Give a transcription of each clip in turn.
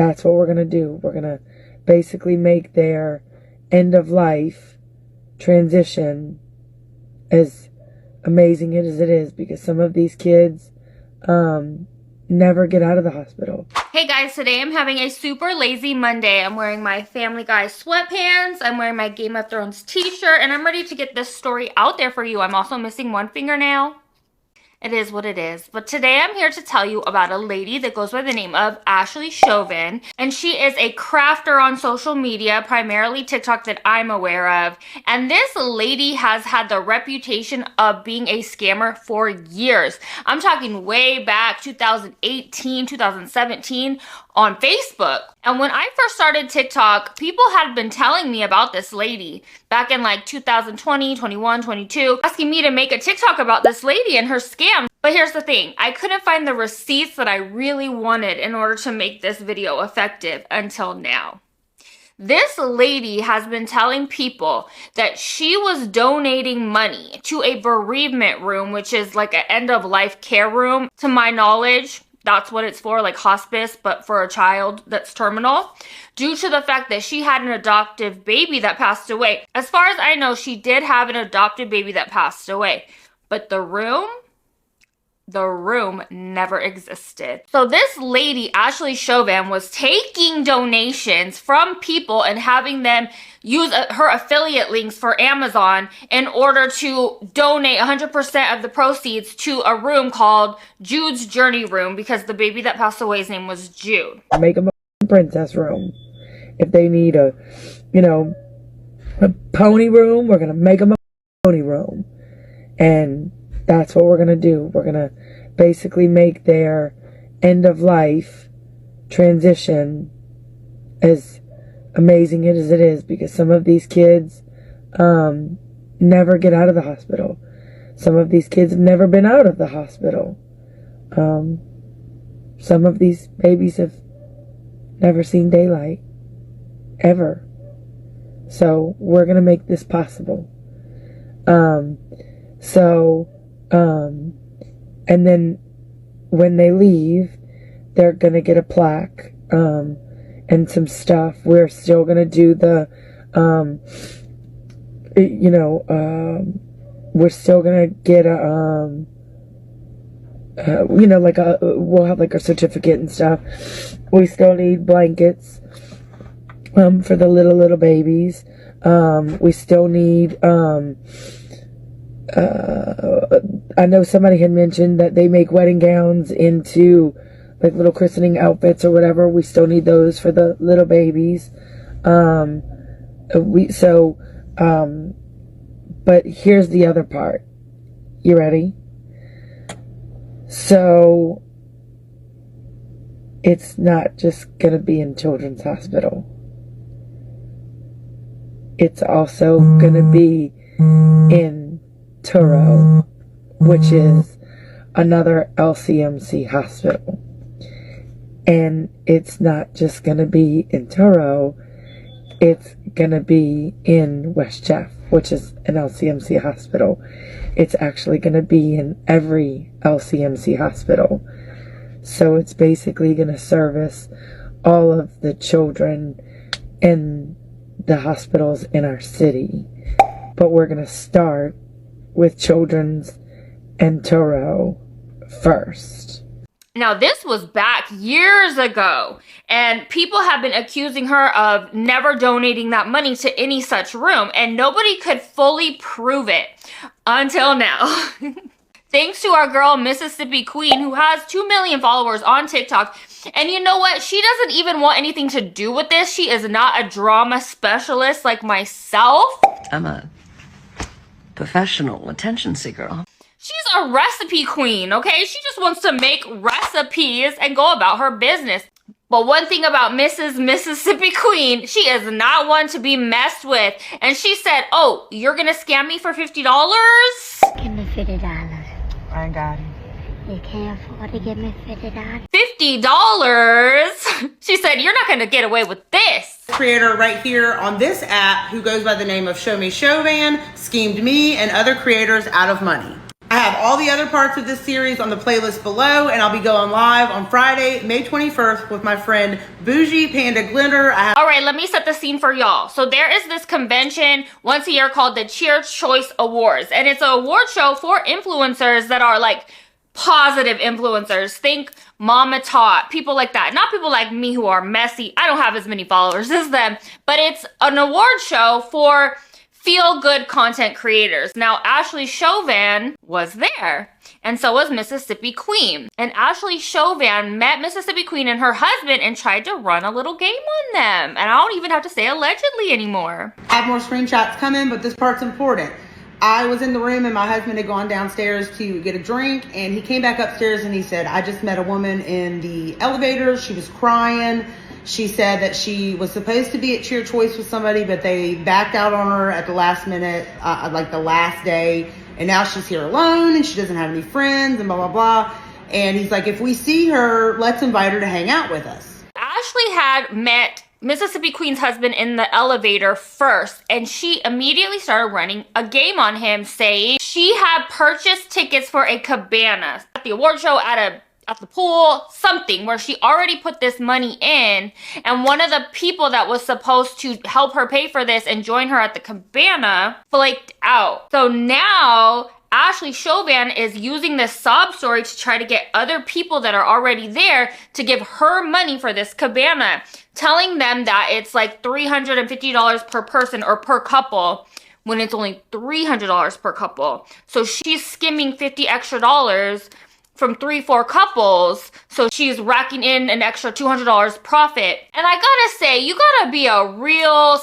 that's what we're going to do. We're going to basically make their end of life transition as amazing as it is, because some of these kids never get out of the hospital. Hey guys, today I'm having a super lazy Monday. I'm wearing my Family Guy sweatpants, I'm wearing my Game of Thrones t-shirt, and I'm ready to get this story out there for you. I'm also missing one fingernail. It is what it is. But today I'm here to tell you about a lady that goes by the name of Ashley Chauvin. And she is a crafter on social media, primarily TikTok that I'm aware of. And this lady has had the reputation of being a scammer for years. I'm talking way back 2018, 2017 on Facebook. And when I first started TikTok, people had been telling me about this lady back in like 2020, 21, 22, asking me to make a TikTok about this lady and her scam. But here's the thing, I couldn't find the receipts that I really wanted in order to make this video effective until now. This lady has been telling people that she was donating money to a bereavement room, which is like an end-of-life care room, to my knowledge. That's what it's for, like hospice, but for a child that's terminal, due to the fact that she had an adoptive baby that passed away. As far as I know, she did have an adopted baby that passed away, but the room never existed. So this lady, Ashley Chauvin, was taking donations from people and having them use her affiliate links for Amazon in order to donate 100% of the proceeds to a room called Jude's Journey Room, because the baby that passed away's name was Jude. Make them a princess room. If they need a pony room, we're going to make them a pony room. And that's what we're going to do. We're going to basically make their end of life transition as amazing as it is, because some of these kids never get out of the hospital. Some of these kids have never been out of the hospital. Some of these babies have never seen daylight, ever. So we're going to make this possible. And then when they leave, they're going to get a plaque and some stuff. We're still going to do the, we're still going to get we'll have like a certificate and stuff. We still need blankets for the little babies. We still need, I know somebody had mentioned that they make wedding gowns into like little christening outfits or whatever. We still need those for the little babies. But here's the other part. You ready? So it's not just gonna be in Children's Hospital. It's also gonna be in Turo, which is another LCMC hospital. And it's not just going to be in Turo, it's going to be in West Jeff, which is an LCMC hospital. It's actually going to be in every LCMC hospital. So it's basically going to service all of the children in the hospitals in our city. But we're going to start with Children's and Turo first. Now this was back years ago, and people have been accusing her of never donating that money to any such room, and nobody could fully prove it until now. Thanks to our girl Mississippi Queen, who has 2 million followers on TikTok. And you know what? She doesn't even want anything to do with this. She is not a drama specialist like myself. I'm a professional attention seeker. She's a recipe queen, okay? She just wants to make recipes and go about her business. But one thing about Mrs. Mississippi Queen, she is not one to be messed with. And she said, oh, you're gonna scam me for $50? Give me $50. I got it. You can't afford to give me $50. $50? She said, you're not gonna get away with this. Creator right here on this app who goes by the name of Show Me Chauvin schemed me and other creators out of money. I have all the other parts of this series on the playlist below, and I'll be going live on Friday, May 21st with my friend Bougie Panda Glitter. All right, let me set the scene for y'all. So there is this convention once a year called the Cheer Choice Awards, and it's an award show for influencers that are like positive influencers. Think Mama Tot, people like that. Not people like me who are messy. I don't have as many followers as them, but it's an award show for feel-good content creators. Now, Ashley Chauvin was there, and so was Mississippi Queen. And Ashley Chauvin met Mississippi Queen and her husband and tried to run a little game on them. And I don't even have to say allegedly anymore. I have more screenshots coming, but this part's important. I was in the room and my husband had gone downstairs to get a drink, and he came back upstairs and he said, I just met a woman in the elevator. She was crying. She said that she was supposed to be at Cheer Choice with somebody, but they backed out on her at the last minute, like the last day. And now she's here alone and she doesn't have any friends and blah, blah, blah. And he's like, if we see her, let's invite her to hang out with us. Ashley had met Mississippi Queen's husband in the elevator first, and she immediately started running a game on him, saying she had purchased tickets for a Cabana at the award show, at the pool, something where she already put this money in, and one of the people that was supposed to help her pay for this and join her at the Cabana flaked out. So now Ashley Chauvin is using this sob story to try to get other people that are already there to give her money for this Cabana, telling them that it's like $350 per person or per couple, when it's only $300 per couple. So she's skimming $50 extra from 3-4 couples, so she's racking in an extra $200 profit. And I gotta say, you gotta be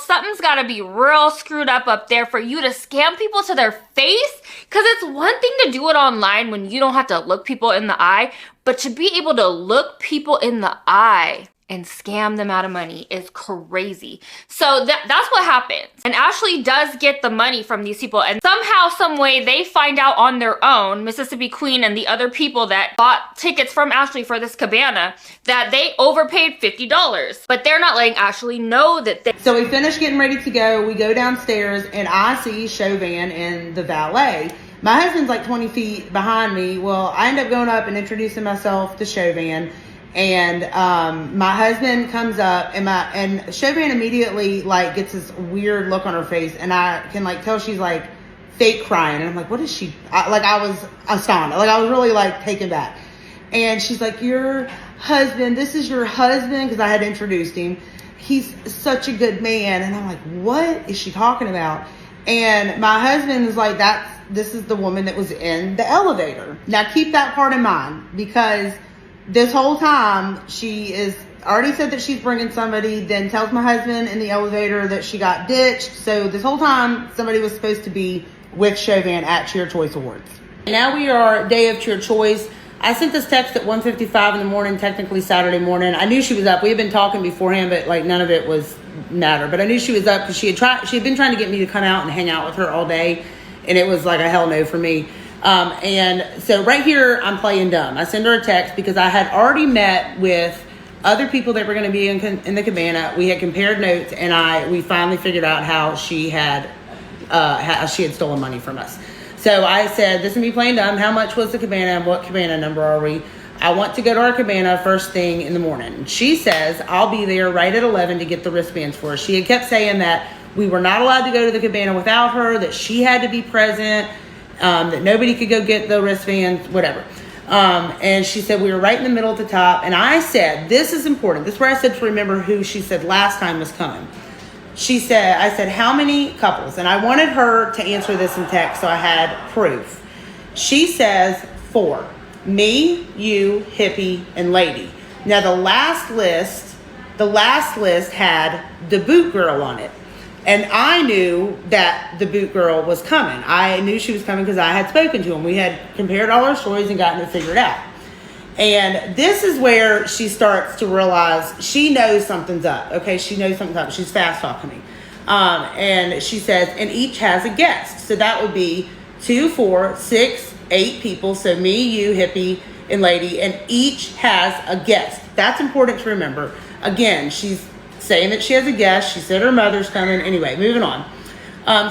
something's gotta be real screwed up there for you to scam people to their face. Because it's one thing to do it online when you don't have to look people in the eye, but to be able to look people in the eye and scam them out of money is crazy. So that's what happens. And Ashley does get the money from these people, and somehow, some way, they find out on their own, Mississippi Queen and the other people that bought tickets from Ashley for this Cabana, that they overpaid $50. But they're not letting Ashley know that they... So we finish getting ready to go. We go downstairs and I see Chauvin and the valet. My husband's like 20 feet behind me. Well, I end up going up and introducing myself to Chauvin. And my husband comes up, and Chauvin immediately like gets this weird look on her face, and I can like tell she's like fake crying, and I'm like, what is she? I was astounded, like I was really like taken back. And she's like, your husband, this is your husband, because I had introduced him. He's such a good man, and I'm like, what is she talking about? And my husband is like, this is the woman that was in the elevator. Now keep that part in mind, because this whole time, she is already said that she's bringing somebody, then tells my husband in the elevator that she got ditched. So this whole time, somebody was supposed to be with Chauvin at Cheer Choice Awards. Now we are day of Cheer Choice. I sent this text at 1:55 in the morning, technically Saturday morning. I knew she was up. We had been talking beforehand, but like none of it was matter. But I knew she was up because she had been trying to get me to come out and hang out with her all day, and it was like a hell no for me. And so right here, I'm playing dumb. I send her a text because I had already met with other people that were going to be in the Cabana. We had compared notes, and we finally figured out how she had stolen money from us. So I said, this is me playing dumb. How much was the Cabana? What Cabana number are we? I want to go to our Cabana first thing in the morning. She says, I'll be there right at 11 to get the wristbands for us. She had kept saying that we were not allowed to go to the Cabana without her, that she had to be present, that nobody could go get the wristbands, whatever. And she said we were right in the middle at the top. And I said, this is important. This is where I said to remember who she said last time was coming. I said, how many couples? And I wanted her to answer this in text, so I had proof. She says 4. Me, you, hippie, and lady. Now the last list had the boot girl on it. And I knew that the boot girl was coming. I knew she was coming because I had spoken to him. We had compared all our stories and gotten it figured out. And this is where she starts to realize she knows something's up. Okay, she knows something's up. She's fast talking me. And she says, and each has a guest. So that would be 2, 4, 6, 8 people. So me, you, hippie, and lady. And each has a guest. That's important to remember. Again, she's saying that she has a guest. She said her mother's coming. Anyway, moving on.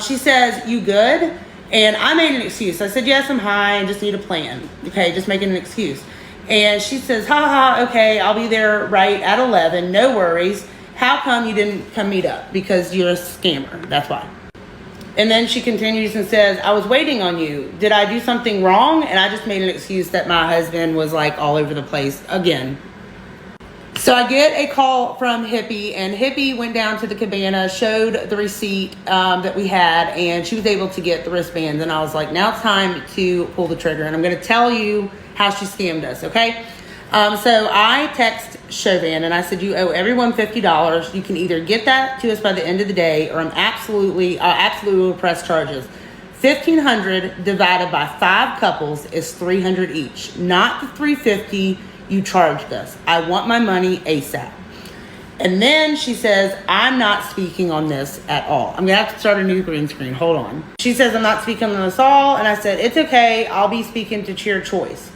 She says, you good? And I made an excuse. I said, yes, I'm high. I just need a plan. Okay, just making an excuse. And she says, ha ha, okay, I'll be there right at 11. No worries. How come you didn't come meet up? Because you're a scammer. That's why. And then she continues and says, I was waiting on you. Did I do something wrong? And I just made an excuse that my husband was like all over the place again. So I get a call from Hippie, and Hippie went down to the Cabana, showed the receipt that we had, and she was able to get the wristbands. And I was like, now it's time to pull the trigger, and I'm going to tell you how she scammed us, okay? So I text Chauvin, and I said, you owe everyone $50. You can either get that to us by the end of the day, or I'm absolutely will press charges. $1,500 divided by 5 couples is $300 each, not the $350 you charged us. I want my money ASAP. And then she says, I'm not speaking on this at all. I'm gonna have to start a new green screen. Hold on. She says, I'm not speaking on this all. And I said, it's okay. I'll be speaking to Cheer Choice.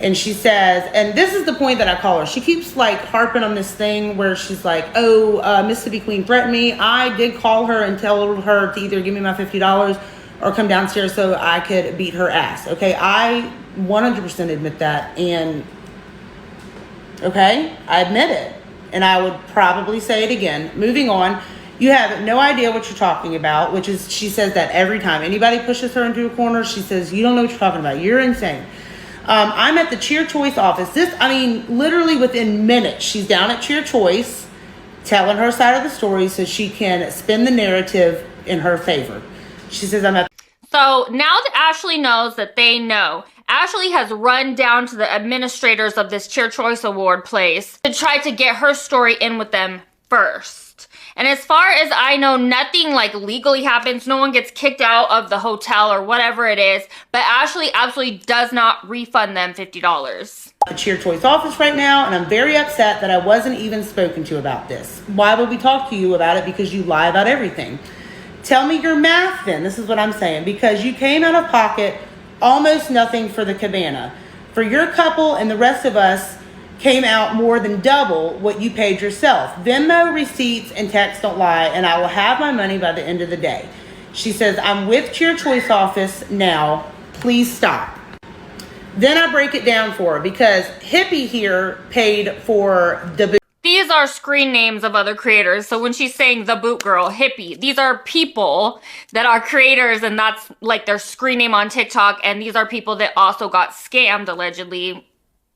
And she says, and this is the point that I call her. She keeps like harping on this thing where she's like, oh, Mississippi Queen threatened me. I did call her and tell her to either give me my $50 or come downstairs so I could beat her ass. Okay, I 100% admit that. And okay, I admit it. And I would probably say it again. Moving on, you have no idea what you're talking about, which is, she says that every time anybody pushes her into a corner, she says, you don't know what you're talking about. You're insane. I'm at the Cheer Choice office. Literally within minutes, she's down at Cheer Choice telling her side of the story so she can spin the narrative in her favor. She says, I'm at. So now that Ashley knows that they know, Ashley has run down to the administrators of this Cheer Choice Award place to try to get her story in with them first. And as far as I know, nothing like legally happens. No one gets kicked out of the hotel or whatever it is. But Ashley absolutely does not refund them $50. The Cheer Choice office right now, and I'm very upset that I wasn't even spoken to about this. Why would we talk to you about it? Because you lie about everything. Tell me your math then. This is what I'm saying. Because you came out of pocket almost nothing for the Cabana. For your couple and the rest of us came out more than double what you paid yourself. Venmo, receipts, and text don't lie, and I will have my money by the end of the day. She says, I'm with Cheer Choice office now. Please stop. Then I break it down for her because Hippie here paid for the boot. These are screen names of other creators. So when she's saying the boot girl, Hippie, these are people that are creators, and that's like their screen name on TikTok. And these are people that also got scammed allegedly,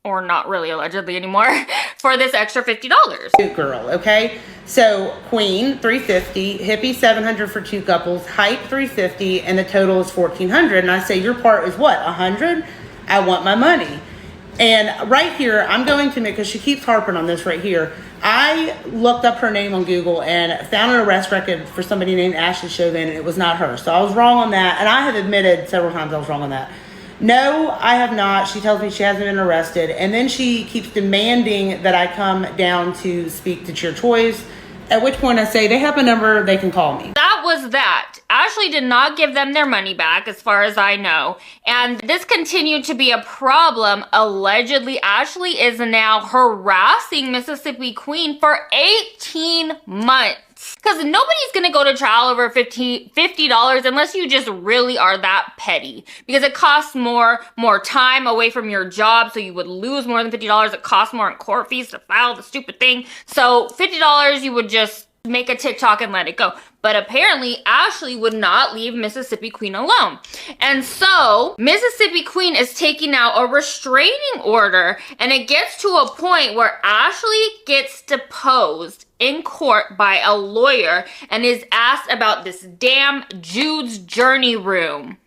or not really allegedly anymore, for this extra $50. Boot girl, okay? So Queen, $350, Hippie, $700 for 2 couples, Hype, $350, and the total is $1,400. And I say, your part is what, $100? I want my money. And right here, I'm going to make, because she keeps harping on this right here, I looked up her name on Google and found an arrest record for somebody named Ashley Chauvin, and it was not her. So I was wrong on that, and I have admitted several times I was wrong on that. No, I have not. She tells me she hasn't been arrested, and then she keeps demanding that I come down to speak to Cheer Choice, at which point I say, they have a number, they can call me. That was that. Ashley did not give them their money back, as far as I know. And this continued to be a problem. Allegedly, Ashley is now harassing Mississippi Queen for 18 months. Because nobody's going to go to trial over $50 unless you just really are that petty. Because it costs more time away from your job, so you would lose more than $50. It costs more in court fees to file the stupid thing. So $50, you would just make a TikTok and let it go. But apparently, Ashley would not leave Mississippi Queen alone. And so, Mississippi Queen is taking out a restraining order, and it gets to a point where Ashley gets deposed in court by a lawyer and is asked about this damn Jude's Journey room.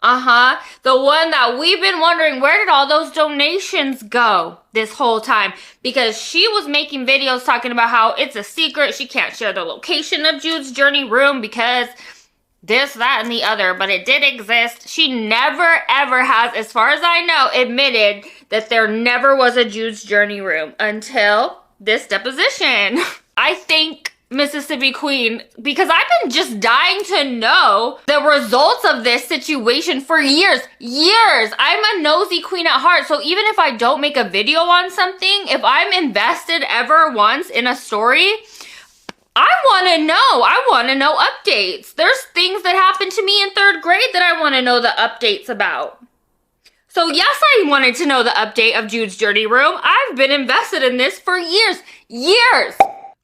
The one that we've been wondering, where did all those donations go this whole time? Because she was making videos talking about how it's a secret. She can't share the location of Jude's Journey room because this, that, and the other. But it did exist. She never, ever has, as far as I know, admitted that there never was a Jude's Journey room until this deposition. I think Mississippi Queen, because I've been just dying to know the results of this situation for years. I'm a nosy queen at heart, so even if I don't make a video on something, if I'm invested ever once in a story, I want to know. I want to know updates. There's things that happened to me in 3rd grade that I want to know the updates about. So yes, I wanted to know the update of Jude's Journey Room. I've been invested in this for years. Years!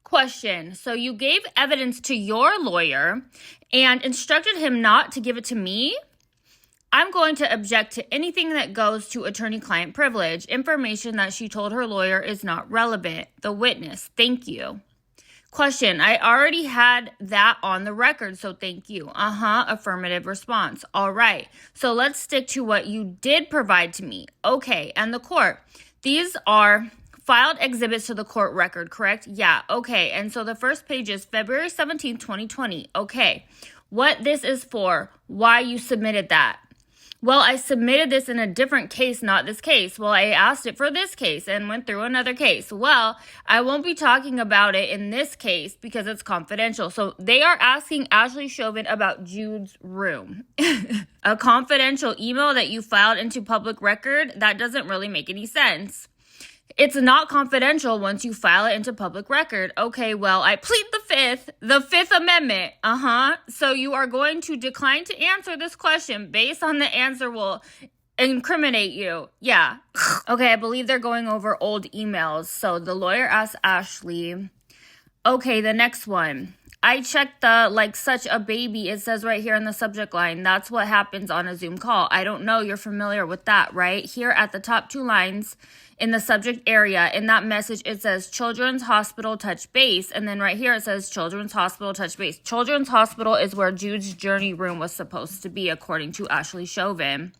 Question. So you gave evidence to your lawyer and instructed him not to give it to me? I'm going to object to anything that goes to attorney-client privilege. Information that she told her lawyer is not relevant. The witness. Thank you. Question. I already had that on the record, so thank you. Affirmative response. All right. So let's stick to what you did provide to me. Okay. And the court. These are filed exhibits to the court record, correct? Yeah. Okay. And so the first page is February 17th, 2020. Okay. What this is for. Why you submitted that. Well, I submitted this in a different case, not this case. Well, I asked it for this case and went through another case. Well, I won't be talking about it in this case because it's confidential. So they are asking Ashley Chauvin about Jude's room. A confidential email that you filed into public record? That doesn't really make any sense. It's not confidential once you file it into public record. Okay, well, I plead the Fifth Amendment. So you are going to decline to answer this question based on the answer will incriminate you. Yeah. Okay, I believe they're going over old emails. So the lawyer asked Ashley. Okay, the next one. I checked the like such a baby. It says right here in the subject line. That's what happens on a Zoom call. I don't know. You're familiar with that, right? Here at the top 2 lines in the subject area, in that message, it says Children's Hospital touch base. And then right here it says Children's Hospital touch base. Children's Hospital is where Jude's Journey Room was supposed to be, according to Ashley Chauvin.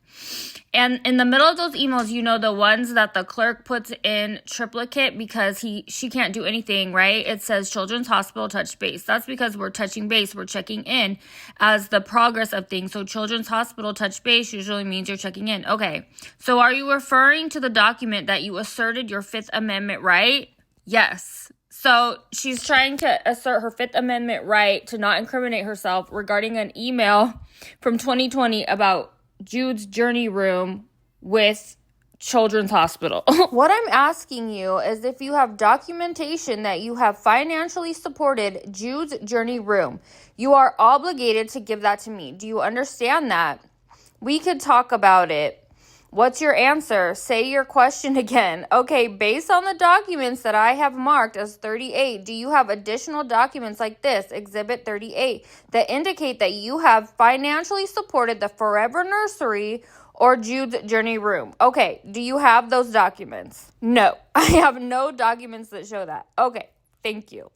And in the middle of those emails, you know, the ones that the clerk puts in triplicate because she can't do anything, right? It says Children's Hospital touch base. That's because we're touching base. We're checking in as the progress of things. So Children's Hospital touch base usually means you're checking in. Okay. So are you referring to the document that you asserted your Fifth Amendment right? Yes. So she's trying to assert her Fifth Amendment right to not incriminate herself regarding an email from 2020 about Jude's Journey Room with Children's Hospital. What I'm asking you is if you have documentation that you have financially supported Jude's Journey Room, you are obligated to give that to me. Do you understand that? We could talk about it. What's your answer? Say your question again. Okay, based on the documents that I have marked as 38, do you have additional documents like this, Exhibit 38, that indicate that you have financially supported the Forever Nursery or Jude's Journey Room? Okay, do you have those documents? No, I have no documents that show that. Okay, thank you.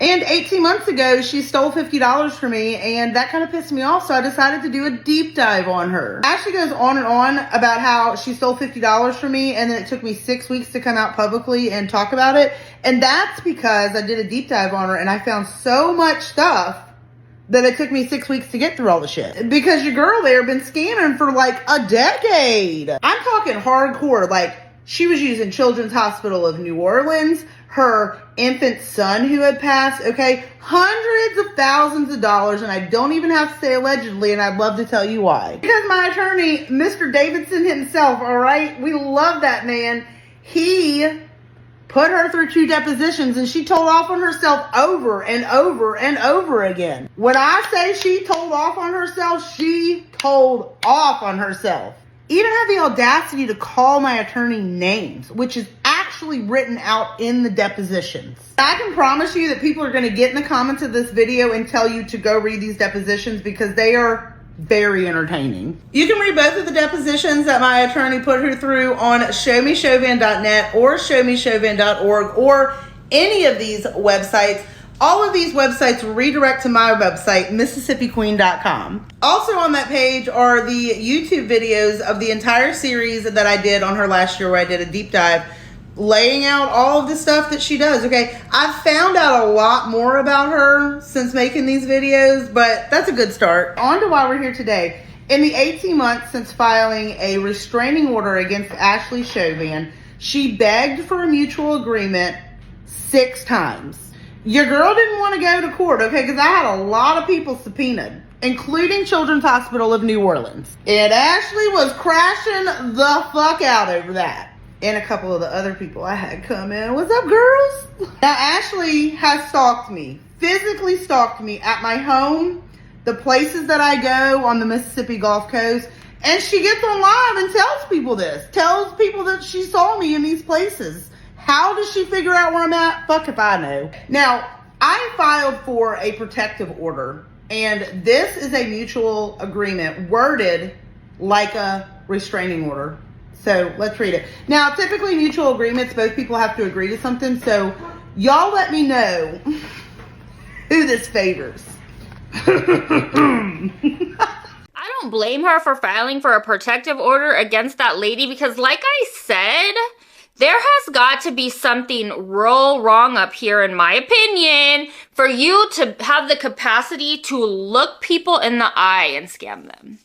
And 18 months ago, she stole $50 from me, and that kind of pissed me off, so I decided to do a deep dive on her. Ashley goes on and on about how she stole $50 from me, and then it took me 6 weeks to come out publicly and talk about it. And that's because I did a deep dive on her, and I found so much stuff that it took me 6 weeks to get through all the shit. Because your girl there been scamming for like a decade. I'm talking hardcore, like she was using Children's Hospital of New Orleans, her infant son who had passed, okay? Hundreds of thousands of dollars, and I don't even have to say allegedly, and I'd love to tell you why. Because my attorney, Mr. Davidson himself, all right? We love that man. He put her through 2 depositions, and she told off on herself over and over and over again. When I say she told off on herself, she told off on herself. Even had the audacity to call my attorney names, which is actually written out in the depositions. I can promise you that people are going to get in the comments of this video and tell you to go read these depositions because they are very entertaining. You can read both of the depositions that my attorney put her through on showmechauvin.net or showmechauvin.org or any of these websites. All of these websites redirect to my website, MississippiQueen.com. Also on that page are the YouTube videos of the entire series that I did on her last year where I did a deep dive laying out all of the stuff that she does, okay? I've found out a lot more about her since making these videos, but that's a good start. On to why we're here today. In the 18 months since filing a restraining order against Ashley Chauvin, she begged for a mutual agreement 6 times. Your girl didn't want to go to court, okay, because I had a lot of people subpoenaed, including Children's Hospital of New Orleans. And Ashley was crashing the fuck out over that. and a couple of the other people I had come in. What's up, girls? Now, Ashley has stalked me, physically stalked me at my home, the places that I go on the Mississippi Gulf Coast, and she gets on live and tells people this, tells people that she saw me in these places. How does she figure out where I'm at? Fuck if I know. Now, I filed for a protective order, and this is a mutual agreement worded like a restraining order. So let's read it. Now, typically mutual agreements, both people have to agree to something. So y'all let me know who this favors. I don't blame her for filing for a protective order against that lady because, like I said, there has got to be something real wrong up here, in my opinion, for you to have the capacity to look people in the eye and scam them.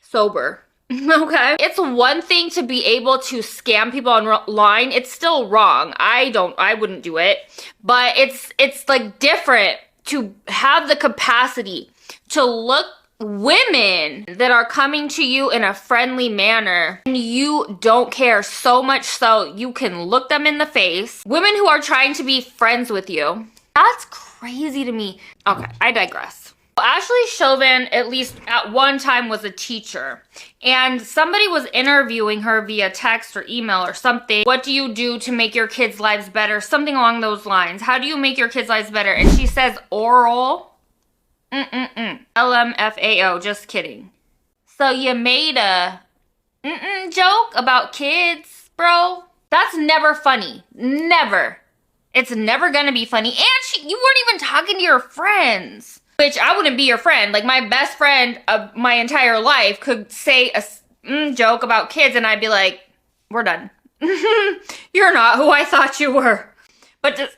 Sober. Okay? It's one thing to be able to scam people online. It's still wrong. I wouldn't do it. But it's like different to have the capacity to look women that are coming to you in a friendly manner and you don't care, so much so you can look them in the face. Women who are trying to be friends with you. That's crazy to me. Okay, I digress. Ashley Chauvin, at least at one time, was a teacher, and somebody was interviewing her via text or email or something. What do you do to make your kids' lives better? Something along those lines. How do you make your kids' lives better? And she says oral. LMFAO, just kidding. So you made a joke about kids, bro? That's never funny. Never. It's never gonna be funny. And you weren't even talking to your friends. Which I wouldn't be your friend. Like, my best friend of my entire life could say a joke about kids and I'd be like, we're done. You're not who I thought you were. But to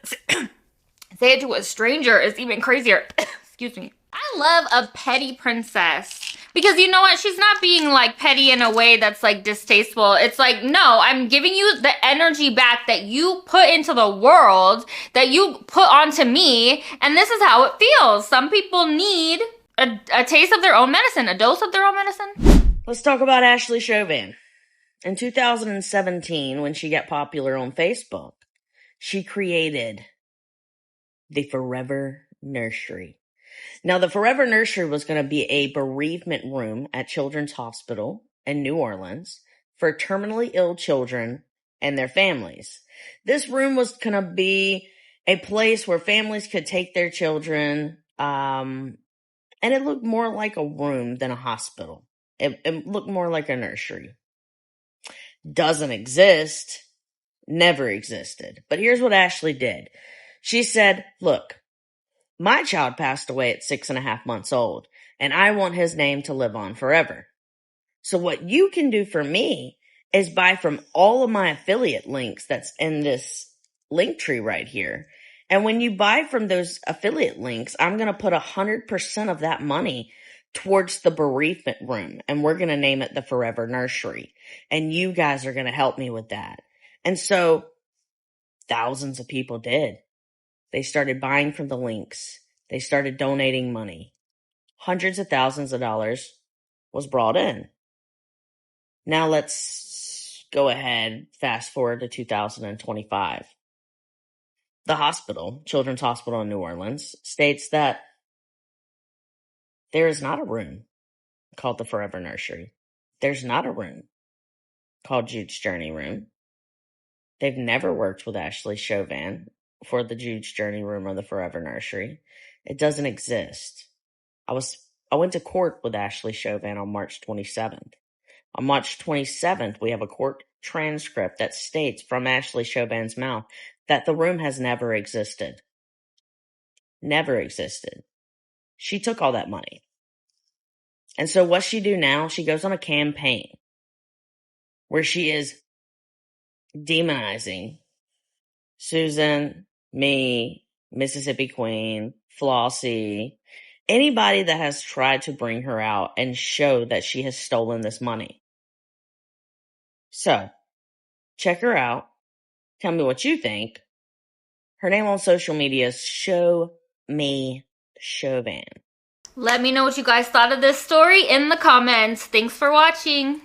say it to a stranger is even crazier. Excuse me. I love a petty princess. Because you know what? She's not being like petty in a way that's like distasteful. It's like, no, I'm giving you the energy back that you put into the world, that you put onto me. And this is how it feels. Some people need a taste of their own medicine, a dose of their own medicine. Let's talk about Ashley Chauvin. In 2017, when she got popular on Facebook, she created the Forever Nursery. Now, the Forever Nursery was going to be a bereavement room at Children's Hospital in New Orleans for terminally ill children and their families. This room was going to be a place where families could take their children, and it looked more like a room than a hospital. It looked more like a nursery. Doesn't exist. Never existed. But here's what Ashley did. She said, look, my child passed away at 6.5 months old, and I want his name to live on forever. So what you can do for me is buy from all of my affiliate links that's in this link tree right here. And when you buy from those affiliate links, I'm going to put 100% of that money towards the bereavement room, and we're going to name it the Forever Nursery. And you guys are going to help me with that. And so thousands of people did. They started buying from the links. They started donating money. Hundreds of thousands of dollars was brought in. Now let's go ahead, fast forward to 2025. The hospital, Children's Hospital in New Orleans, states that there is not a room called the Forever Nursery. There's not a room called Jude's Journey Room. They've never worked with Ashley Chauvin for the Jude's Journey Room or the Forever Nursery. It doesn't exist. I went to court with Ashley Chauvin on March 27th. On March 27th, we have a court transcript that states from Ashley Chauvin's mouth that the room has never existed. Never existed. She took all that money. And so what she do now, she goes on a campaign where she is demonizing Susan, me, Mississippi Queen, Flossie, anybody that has tried to bring her out and show that she has stolen this money. So, check her out. Tell me what you think. Her name on social media is Show Me Chauvin. Let me know what you guys thought of this story in the comments. Thanks for watching.